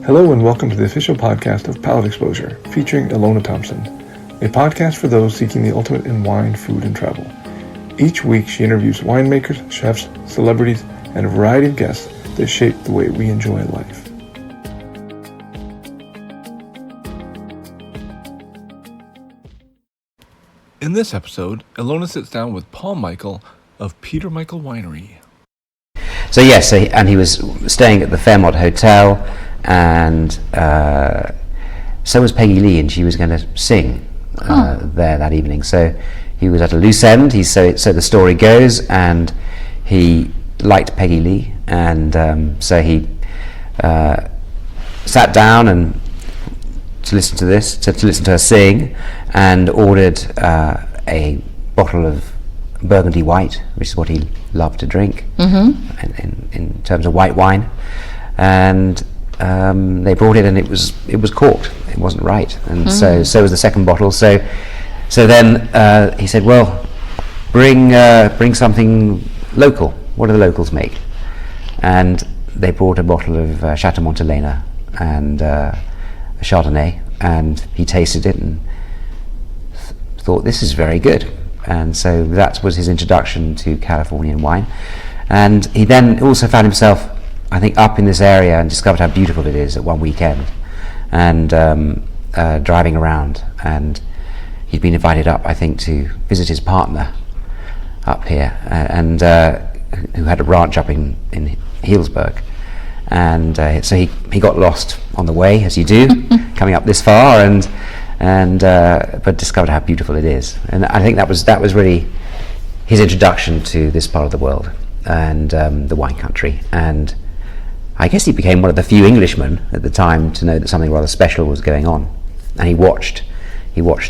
Hello and welcome to the official podcast of Palate Exposure, featuring Ilona Thompson, a podcast for those seeking the ultimate in wine, food, and travel. Each week she interviews winemakers, chefs, celebrities, and a variety of guests that shape the way we enjoy life. In this episode, Ilona sits down with Paul Michael of Peter Michael Winery. And he was staying at the Fairmont Hotel, and so was Peggy Lee, and she was going to sing there that evening. So he was at a loose end, so the story goes, and he liked Peggy Lee, and so he sat down and to listen to her sing, and ordered a bottle of Burgundy white, which is what he loved to drink, in terms of white wine, and they brought it, and it was corked. It wasn't right, and so was the second bottle. So then he said, "Well, bring something local. What do the locals make?" And they brought a bottle of Chateau Montelena and a Chardonnay, and he tasted it and thought, "This is very good." And so that was his introduction to Californian wine. And he then also found himself, I think, up in this area and discovered how beautiful it is at one weekend, and driving around. And he'd been invited up, I think, to visit his partner up here, and who had a ranch up in Healdsburg. And so he got lost on the way, as you do, coming up this far, but discovered how beautiful it is. And I think that was really his introduction to this part of the world and the wine country. And I guess he became one of the few Englishmen at the time to know that something rather special was going on. And he watched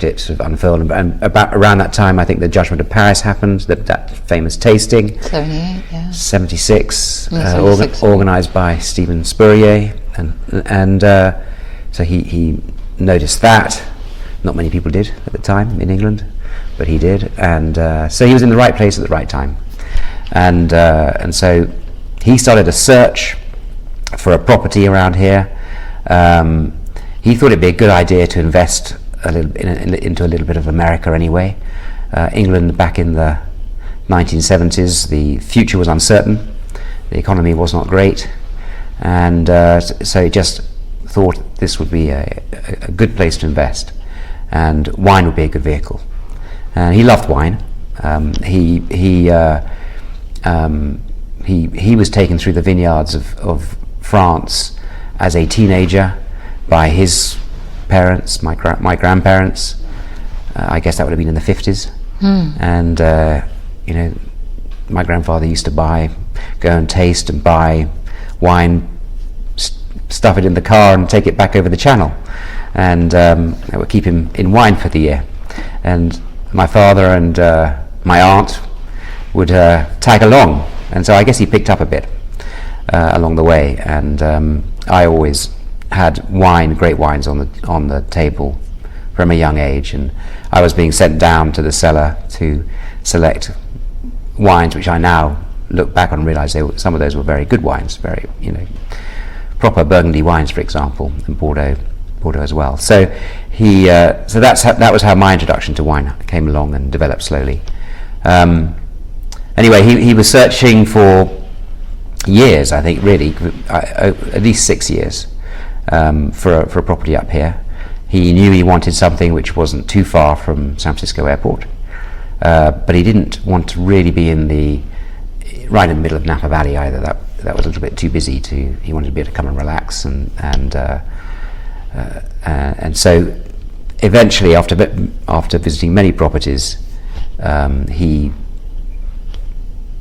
it sort of unfold. And about around that time, I think the Judgment of Paris happened, that famous tasting. 78, yeah. 76, 76. Organised by Stephen Spurrier, and so he noticed that. Not many people did at the time in England, but he did, and so he was in the right place at the right time, and so he started a search for a property around here. He thought it'd be a good idea to invest into a little bit of America anyway. England back in the 1970s, the future was uncertain, the economy was not great, and so he just thought this would be a good place to invest, and wine would be a good vehicle. And he loved wine. He was taken through the vineyards of France as a teenager by his parents, my grandparents. I guess that would have been in the 50s. And my grandfather used to go and taste and buy wine, stuff it in the car and take it back over the channel, and that would keep him in wine for the year. And my father and my aunt would tag along, and so I guess he picked up a bit along the way. And I always had great wines on the table from a young age, and I was being sent down to the cellar to select wines which I now look back on and realise some of those were very good wines, very proper Burgundy wines, for example, and Bordeaux as well. So that was how my introduction to wine came along and developed slowly. Anyway, he was searching for years, I think, really, at least 6 years, for a property up here. He knew he wanted something which wasn't too far from San Francisco Airport, but he didn't want to really be right in the middle of Napa Valley either. That was a little bit too busy. He wanted to be able to come and relax, and so eventually, after visiting many properties, he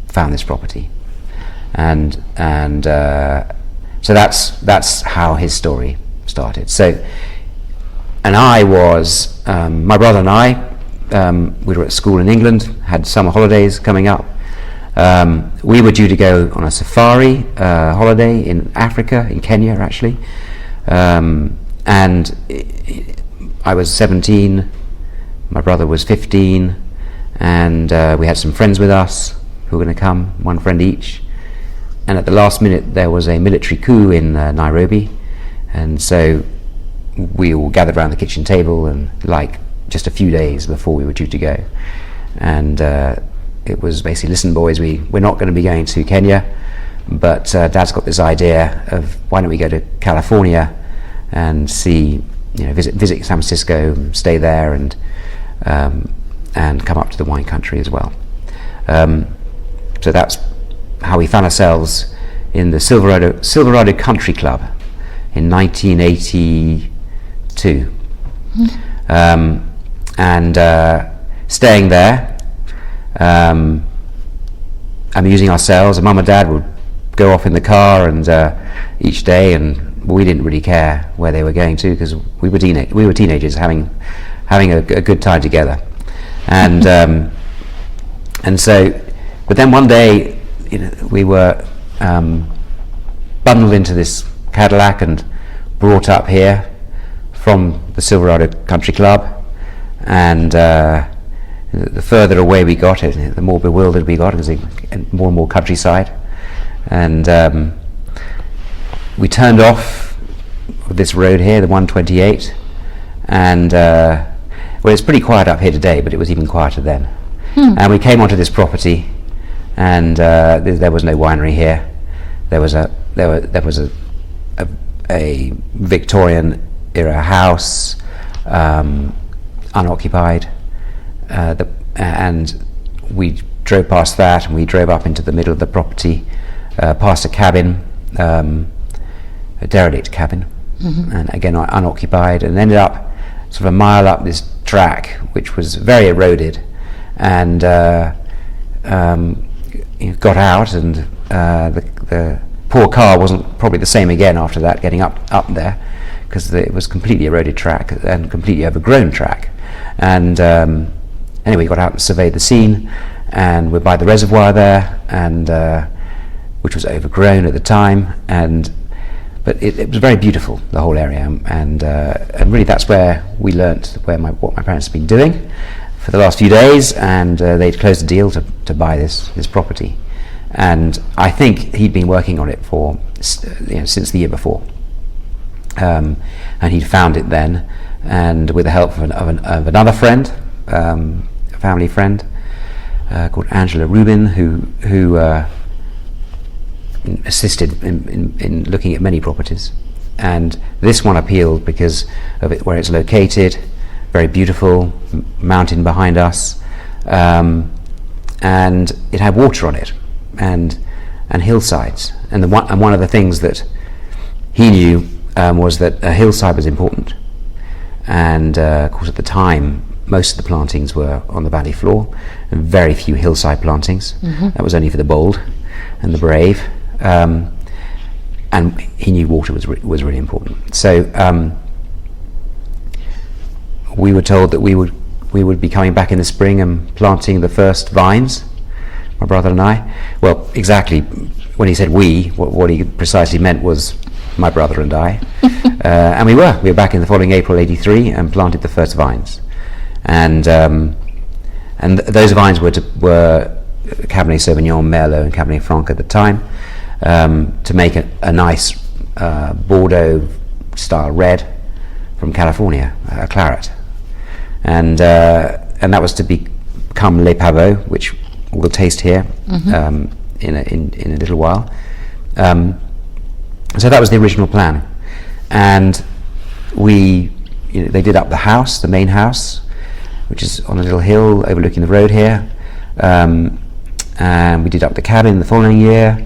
found this property, and so that's how his story started. So, and I was my brother and I, we were at school in England, had summer holidays coming up. We were due to go on a safari holiday in Africa, in Kenya actually, and I was 17, my brother was 15, and we had some friends with us who were going to come, one friend each. And at the last minute there was a military coup in Nairobi, And so we all gathered around the kitchen table, and like just a few days before we were due to go, and it was basically, listen boys, we're not going to be going to Kenya, but Dad's got this idea of why don't we go to California and see, visit San Francisco, stay there, and come up to the wine country as well. So that's how we found ourselves in the Silverado Country Club in 1982, and staying there, amusing ourselves. And Mum and Dad would go off in the car and each day, and we didn't really care where they were going to, because we were teenagers having a good time together. And and so, but then one day, we were bundled into this Cadillac and brought up here from the Silverado Country Club, and the further away we got, the more bewildered we got, because more and more countryside. And we turned off this road here, the 128, and well, it's pretty quiet up here today, but it was even quieter then. And we came onto this property, and there was no winery here. There was a Victorian era house, unoccupied, and we drove past that, and we drove up into the middle of the property, past a cabin, a derelict cabin, and again unoccupied, and ended up sort of a mile up this track, which was very eroded, and got out, and the poor car wasn't probably the same again after that, getting up there, because it was completely eroded track and completely overgrown track. And anyway, we got out and surveyed the scene, and we're by the reservoir there, and which was overgrown at the time, but it was very beautiful, the whole area, and really that's where we learnt what my parents had been doing for the last few days, and they'd closed the deal to buy this property. And I think he'd been working on it for since the year before, and he'd found it then, and with the help of another friend, a family friend called Angela Rubin, who assisted in looking at many properties, and this one appealed because of where it's located, very beautiful, mountain behind us, and it had water on it, and hillsides, and one of the things that he knew was that a hillside was important, and of course at the time most of the plantings were on the valley floor, and very few hillside plantings. That was only for the bold and the brave, and he knew water was really important. So we were told that we would be coming back in the spring and planting the first vines, my brother and I. Well, exactly, when he said we, what he precisely meant was my brother and I. And we were back in the following April '83 and planted the first vines, and those vines were Cabernet Sauvignon, Merlot, and Cabernet Franc at the time, to make a nice Bordeaux style red from California, a claret, and that was to become Les Pavots, which we'll taste here in a little while. So that was the original plan, and they did up the house, the main house, which is on a little hill overlooking the road here, and we did up the cabin the following year.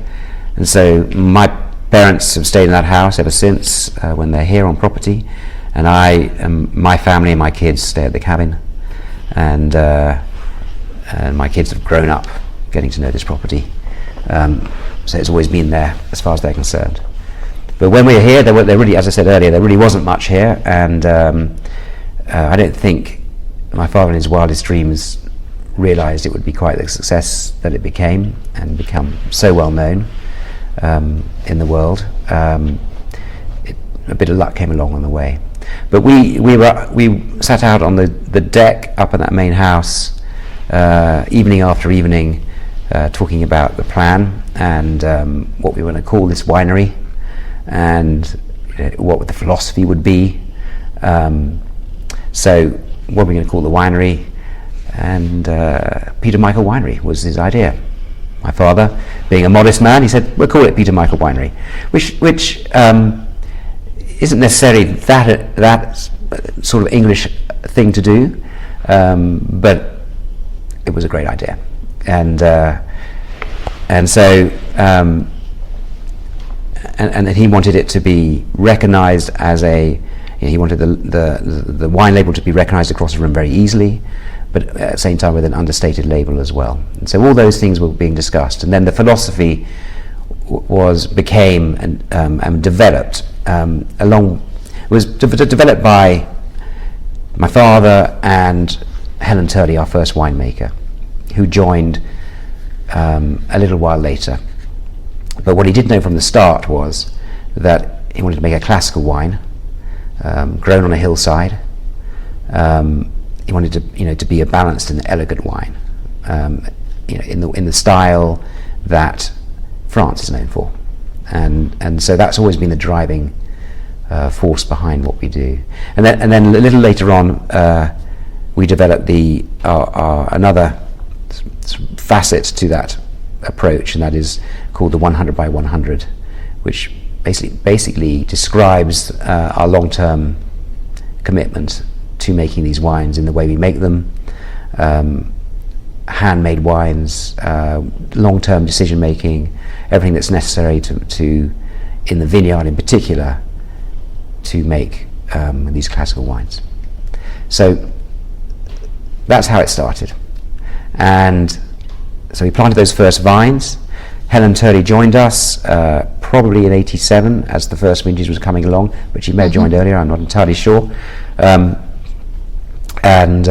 And so my parents have stayed in that house ever since, when they're here on property, and my family and my kids stay at the cabin, and my kids have grown up getting to know this property, so it's always been there as far as they're concerned. But when we were here, there really, as I said earlier, there really wasn't much here, and I don't think my father in his wildest dreams realised it would be quite the success that it became, and become so well known in the world. A bit of luck came along on the way, but we sat out on the deck up in that main house, evening after evening, talking about the plan and what we were going to call this winery, and what the philosophy would be. So what are we going to call the winery? And Peter Michael Winery was his idea. My father, being a modest man, he said, we'll call it Peter Michael Winery, which isn't necessarily that sort of English thing to do, but it was a great idea. And so and he wanted it to be recognised as he wanted the wine label to be recognised across the room very easily, but at the same time with an understated label as well. And so all those things were being discussed, and then the philosophy became and developed developed by my father and Helen Turley, our first winemaker, who joined a little while later. But what he did know from the start was that he wanted to make a classical wine, grown on a hillside. He wanted to be a balanced and elegant wine, in the style that France is known for, and so that's always been the driving force behind what we do. And then a little later on, we developed another facet to that approach, and that is called the 100 by 100, which basically describes our long-term commitment to making these wines in the way we make them, handmade wines, long-term decision making, everything that's necessary to in the vineyard in particular to make these classical wines. So that's how it started. And so we planted those first vines. Helen Turley joined us probably in '87 as the first vintage was coming along, but she may have joined earlier, I'm not entirely sure. And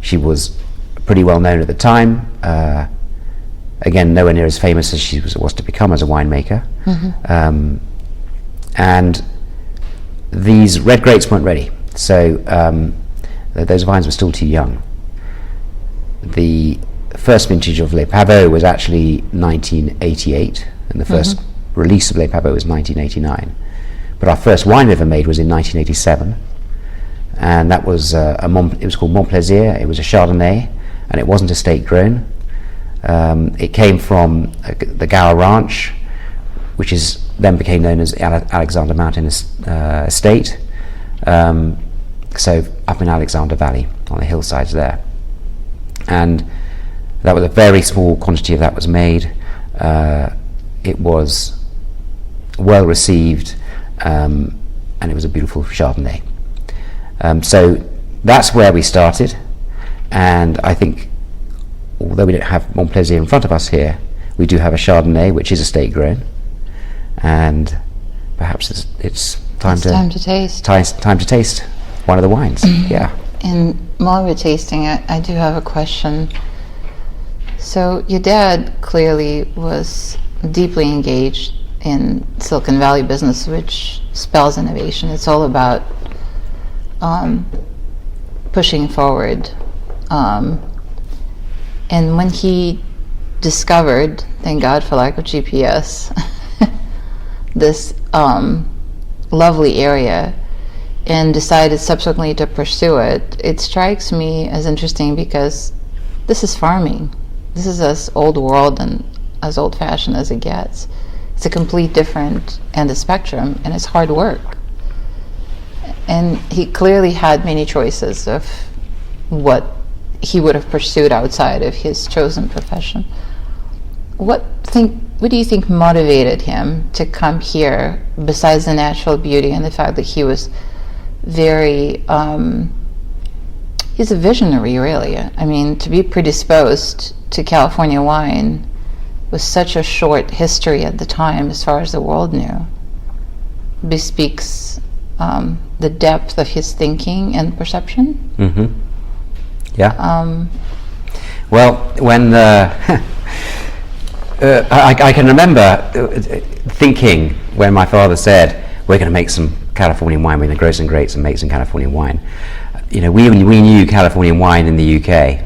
she was pretty well known at the time. Again, nowhere near as famous as she was to become as a winemaker. And these red grapes weren't ready, so those vines were still too young. The first vintage of Les Pavots was actually 1988, and the first release of Les Pavots was 1989. But our first wine ever made was in 1987, and that was it was called Mon Plaisir. It was a Chardonnay, and it wasn't estate grown. It came from the Gower Ranch, which then became known as Alexander Mountain Estate. So up in Alexander Valley on the hillsides there, and that was a very small quantity of that was made. It was well received, and it was a beautiful Chardonnay. So that's where we started, and I think although we don't have Mon Plaisir in front of us here, we do have a Chardonnay which is estate grown, and perhaps it's time to taste. Time to taste one of the wines. Yeah. And while we're tasting it, I do have a question. So your dad clearly was deeply engaged in Silicon Valley business, which spells innovation. It's all about pushing forward. And when he discovered, thank God for lack of GPS, this lovely area, and decided subsequently to pursue it, it strikes me as interesting because this is farming. This is as old world and as old-fashioned as it gets. It's a complete different end of spectrum, and it's hard work. And he clearly had many choices of what he would have pursued outside of his chosen profession. What do you think motivated him to come here, besides the natural beauty and the fact that he was very, he's a visionary, really. I mean, to be predisposed to California wine was such a short history at the time as far as the world knew. Bespeaks the depth of his thinking and perception. Yeah. Well, when I can remember thinking when my father said, we're going to make some Californian wine, we're going to grow some grapes and make some Californian wine. You know, we knew Californian wine in the UK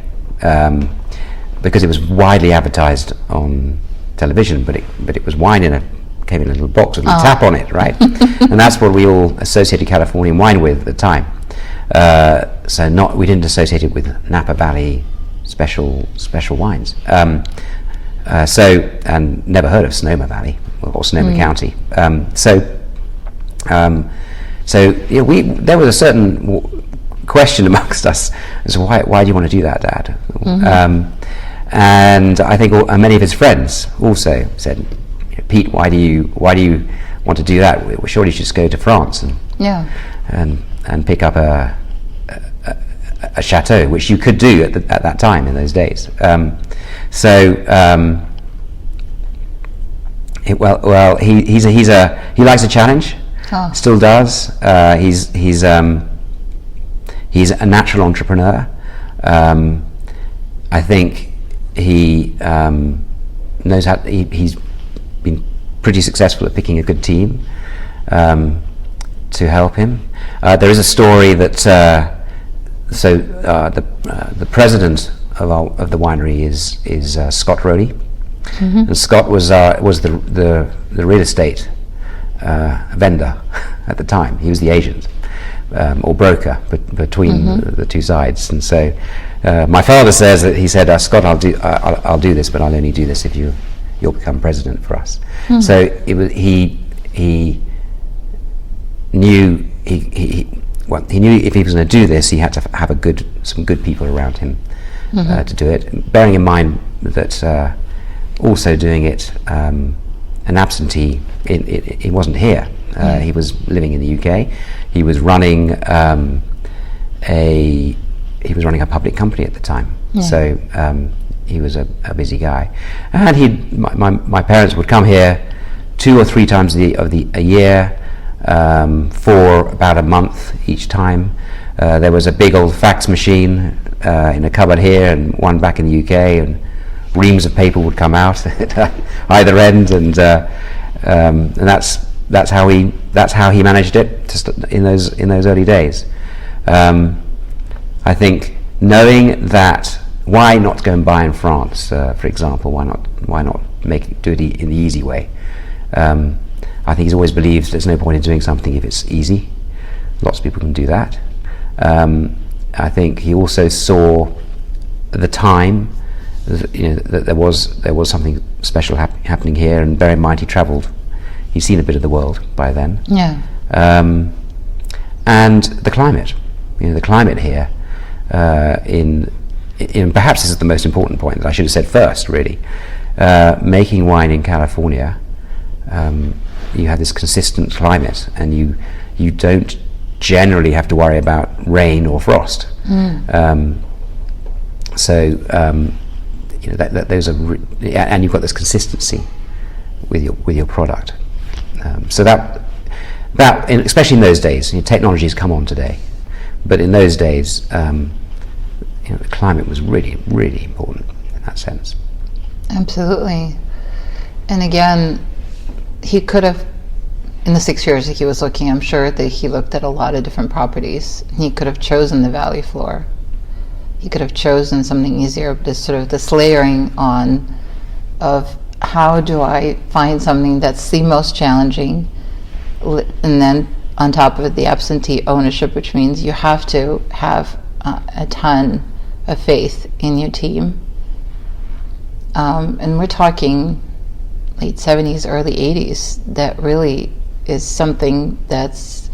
because it was widely advertised on television, but it was wine in a came in a little box with a tap on it, right? And that's what we all associated Californian wine with at the time. So we didn't associate it with Napa Valley special wines. And never heard of Sonoma Valley or Sonoma County. There was a certain question amongst us as to why do you want to do that, Dad? And I think many of his friends also said, Pete, why do you want to do that? Well, surely you should just go to France and pick up a chateau, which you could do at that time in those days. He likes a challenge. Still does. He's a natural entrepreneur. I think he knows how. He's been pretty successful at picking a good team to help him. There is a story that the president of the winery is Scott Rowley, and Scott was the real estate vendor at the time. He was the agent or broker between the two sides, and so my father says that he said, Scott, I'll do this, but I'll only do this if you'll become president for us. So he knew he knew if he was going to do this, he had to have some good people around him to do it. Bearing in mind that also doing it an absentee, he wasn't here. He was living in the UK. He was running a public company at the time. So he was a busy guy, and my parents would come here 2 or 3 times a year. For about a month each time. There was a big old fax machine in a cupboard here and one back in the UK, and reams of paper would come out at either end, and that's how he managed it in those early days. I think knowing that, why not go and buy in France, for example? Why not do it in the easy way? I think he's always believed there's no point in doing something if it's easy. Lots of people can do that. I think he also saw at the time that there was something special happening here, and bear in mind he travelled. He'd seen a bit of the world by then. And the climate, the climate here, in perhaps this is the most important point that I should have said first, really. Making wine in California, you have this consistent climate, and you don't generally have to worry about rain or frost. Those are and you've got this consistency with your product. Especially in those days, technology has come on today, but in those days, the climate was really, really important in that sense. Absolutely. And again, he could have, in the 6 years that he was looking, I'm sure that he looked at a lot of different properties. He could have chosen the valley floor. He could have chosen something easier, but this layering on of how do I find something that's the most challenging, and then on top of it, the absentee ownership, which means you have to have a ton of faith in your team. And we're talking late 70s, early 80s. That really is something that's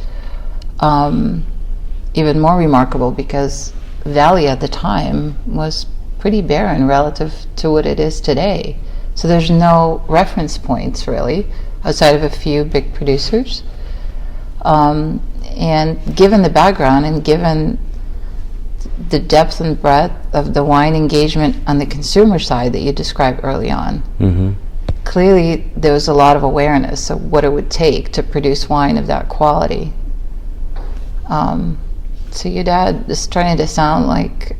even more remarkable, because Valley at the time was pretty barren relative to what it is today. So there's no reference points really outside of a few big producers. And given the background and given the depth and breadth of the wine engagement on the consumer side that you described early on, clearly there was a lot of awareness of what it would take to produce wine of that quality. So your dad is starting to sound like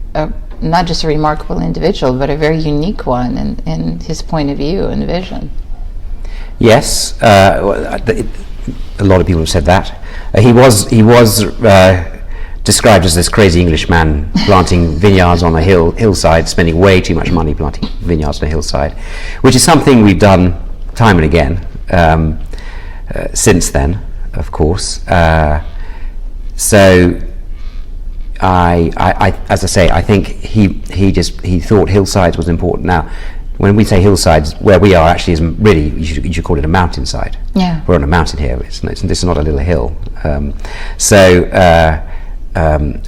not just a remarkable individual, but a very unique one in his point of view and vision. Yes, a lot of people have said that. He was described as this crazy Englishman planting vineyards on a hillside, spending way too much money planting vineyards on a hillside, which is something we've done time and again since then, of course. So I as I say, I think he thought hillsides was important. Now, when we say hillsides, where we are actually isn't really, you should call it a mountainside. Yeah. We're on a mountain here. This is not a little hill.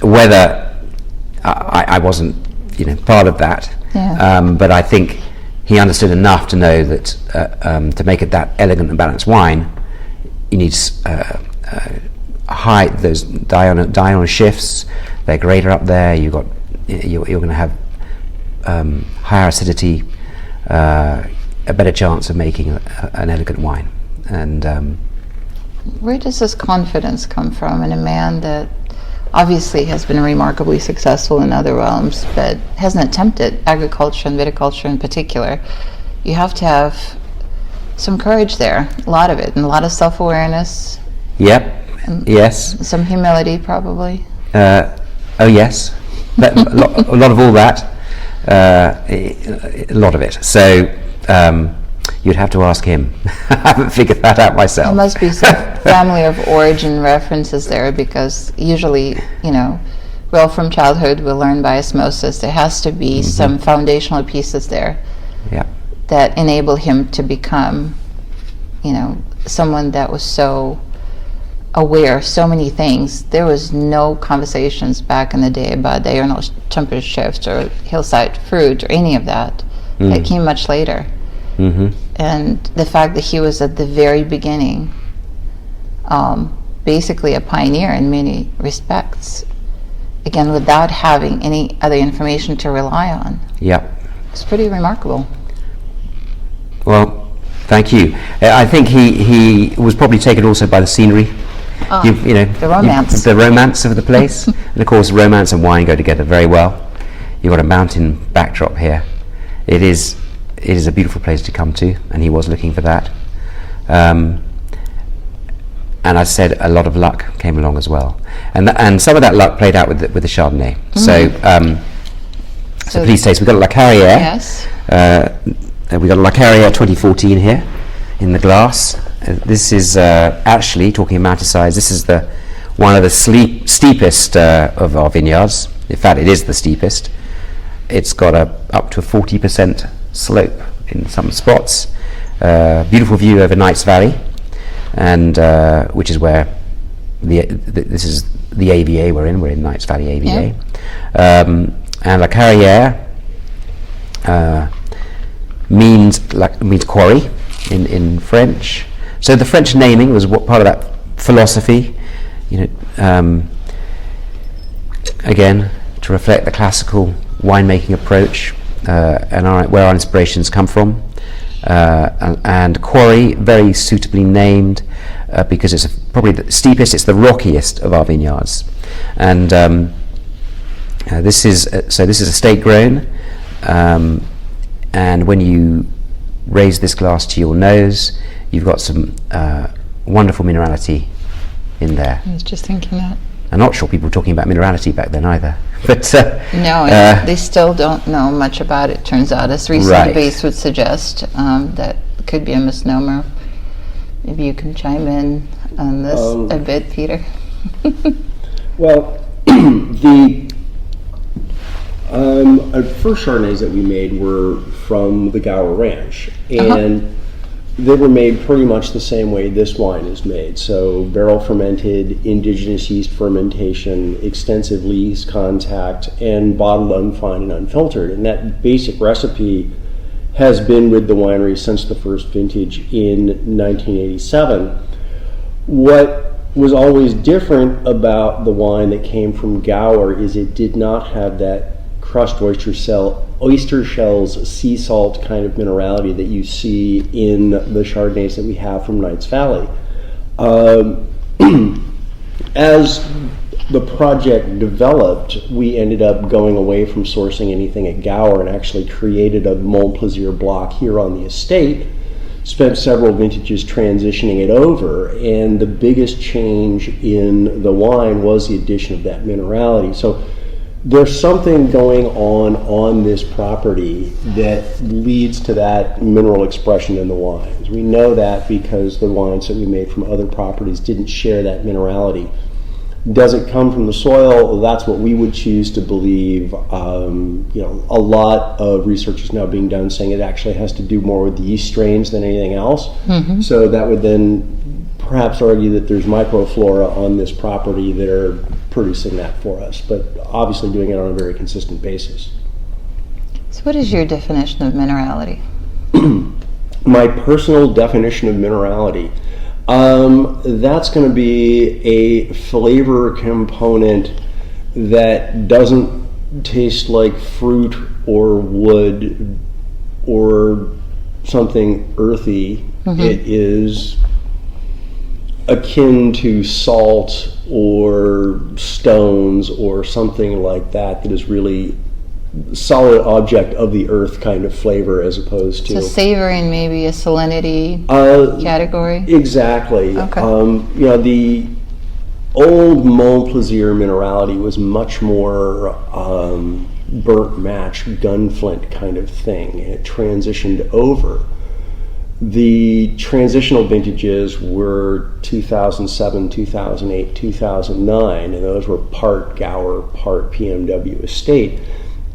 Whether I wasn't, part of that, but I think he understood enough to know that to make it that elegant and balanced wine, you need high those diurnal shifts. They're greater up there. You're going to have higher acidity, a better chance of making an elegant wine. And where does this confidence come from in a man that obviously has been remarkably successful in other realms, but hasn't attempted agriculture and viticulture in particular? You have to have some courage there, a lot of it, and a lot of self-awareness. Yep. Yes. Some humility, probably. Oh yes, a lot of all that, a lot of it. So you'd have to ask him. I haven't figured that out myself. There must be some family of origin references there, because usually, well, from childhood we'll learn by osmosis. There has to be some foundational pieces there that enable him to become, someone that was so aware of so many things. There was no conversations back in the day about diurnal temperature shifts or hillside fruit or any of that. That came much later. And the fact that he was at the very beginning, basically a pioneer in many respects, again, without having any other information to rely on. It's pretty remarkable. Well, thank you. I think he was probably taken also by the scenery. The romance. The romance of the place. And of course, romance and wine go together very well. You've got a mountain backdrop here. It is a beautiful place to come to, and he was looking for that. And I said a lot of luck came along as well, and some of that luck played out with the Chardonnay. So please taste. We've got La Carrière. Yes. We've got La Carrière 2014 here in the glass. This is actually, talking of mountainsides, this is one of the steepest of our vineyards. In fact, it is the steepest. It's got up to a 40% slope in some spots. Beautiful view over Knights Valley, and which is where this is the AVA we're in. We're in Knights Valley AVA. And La Carrière means quarry in French. So the French naming was part of that philosophy, again, to reflect the classical winemaking approach and where our inspirations come from. And quarry, very suitably named because it's probably the steepest, it's the rockiest of our vineyards. And this is estate grown, and when you raise this glass to your nose, you've got some wonderful minerality in there. I was just thinking that. I'm not sure people were talking about minerality back then either. But no, they still don't know much about it, turns out. As recent debates would suggest, that could be a misnomer. Maybe you can chime in on this a bit, Peter. Well, our first Chardonnays that we made were from the Gower Ranch, and they were made pretty much the same way this wine is made. So barrel fermented, indigenous yeast fermentation, extensive lees contact, and bottled unfined and unfiltered. And that basic recipe has been with the winery since the first vintage in 1987. What was always different about the wine that came from Gower is it did not have that crushed oyster shells, sea salt kind of minerality that you see in the Chardonnays that we have from Knights Valley. As the project developed, we ended up going away from sourcing anything at Gower and actually created a Mont Plaisir block here on the estate. Spent several vintages transitioning it over, and the biggest change in the wine was the addition of that minerality. So there's something going on this property that leads to that mineral expression in the wines. We know that because the wines that we made from other properties didn't share that minerality. Does it come from the soil? Well, that's what we would choose to believe. A lot of research is now being done saying it actually has to do more with the yeast strains than anything else. Mm-hmm. So that would then perhaps argue that there's microflora on this property that are producing that for us, but obviously doing it on a very consistent basis. So what is your definition of minerality? My personal definition of minerality, that's going to be a flavor component that doesn't taste like fruit or wood or something earthy. Mm-hmm. It is akin to salt or stones or something like that is really solid object of the earth kind of flavor, as opposed to... So savoring maybe a salinity category? Exactly. Okay. The old Montplaisir minerality was much more burnt match, gunflint kind of thing. It transitioned over. The transitional vintages were 2007, 2008, 2009, and those were part Gower, part PMW estate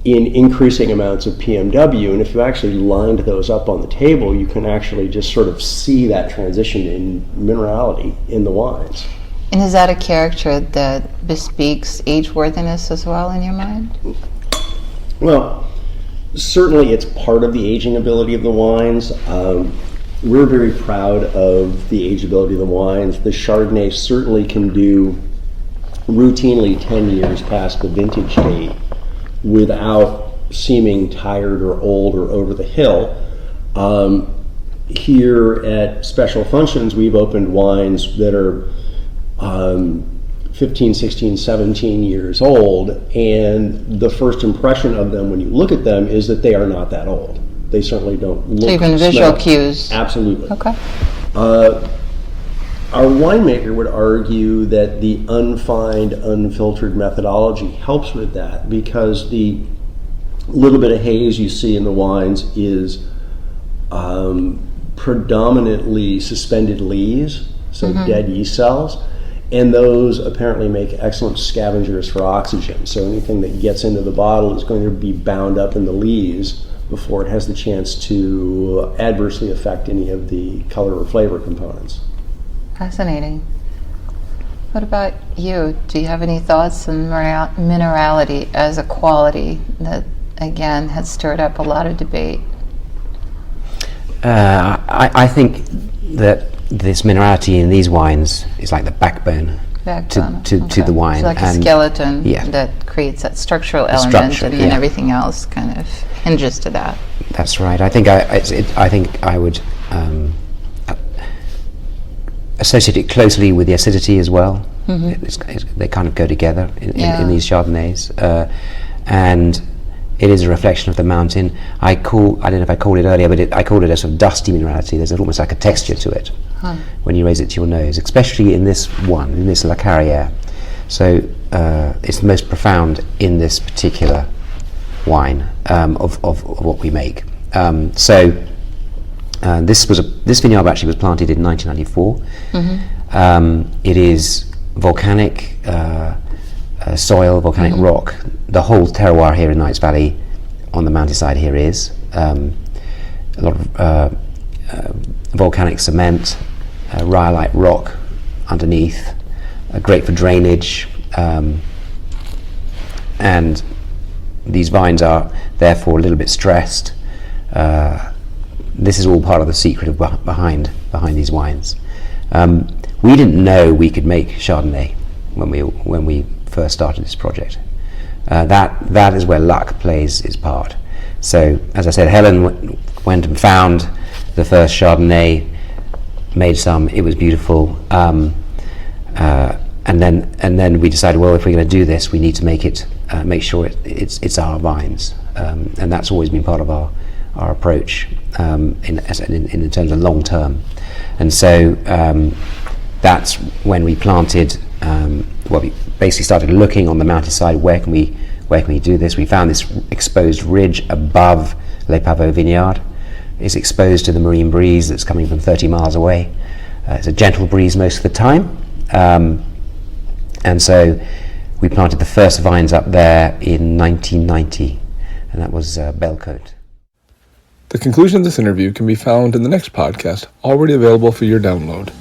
in increasing amounts of PMW. And if you actually lined those up on the table, you can actually just sort of see that transition in minerality in the wines. And is that a character that bespeaks age-worthiness as well in your mind? Well, certainly it's part of the aging ability of the wines. We're very proud of the ageability of the wines. The Chardonnay certainly can do routinely 10 years past the vintage date without seeming tired or old or over the hill. Here at Special Functions, we've opened wines that are 15, 16, 17 years old, and the first impression of them when you look at them is that they are not that old. They certainly don't look. So even visual cues. Absolutely. Okay. Our winemaker would argue that the unfined, unfiltered methodology helps with that, because the little bit of haze you see in the wines is predominantly suspended lees, so dead yeast cells, and those apparently make excellent scavengers for oxygen. So anything that gets into the bottle is going to be bound up in the lees before it has the chance to adversely affect any of the color or flavor components. Fascinating. What about you? Do you have any thoughts on minerality as a quality that, again, has stirred up a lot of debate? I think that this minerality in these wines is like the backbone to the wine. It's like a skeleton that creates that structural element, and then everything else kind of hinges to that. That's right. I think I would associate it closely with the acidity as well. Mm-hmm. They kind of go together in these Chardonnays, and it is a reflection of the mountain. I don't know if I called it earlier, but I called it a sort of dusty minerality. There's almost like a texture to it when you raise it to your nose, especially in this one, in this La Carrière. So it's the most profound in this particular wine of what we make. This vineyard actually was planted in 1994. Mm-hmm. It is volcanic soil, volcanic rock. The whole terroir here in Knights Valley on the mountainside here is a lot of volcanic cement, rhyolite rock underneath, great for drainage, and these vines are therefore a little bit stressed. This is all part of the secret of behind these wines. We didn't know we could make Chardonnay when we first started this project. That is where luck plays its part. So, as I said, Helen went and found the first Chardonnay, made some. It was beautiful, and then we decided, well, if we're going to do this, we need to make sure it's our vines, and that's always been part of our approach in terms of long term. And so that's when we planted. We basically started looking on the mountainside. Where can we where can we do this? We found this exposed ridge above Le Pavot vineyard. It's exposed to the marine breeze that's coming from 30 miles away. It's a gentle breeze most of the time. And so we planted the first vines up there in 1990, and that was Belcote. The conclusion of this interview can be found in the next podcast, already available for your download.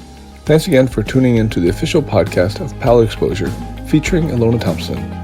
Thanks again for tuning in to the official podcast of Palate Exposure, featuring Ilona Thompson.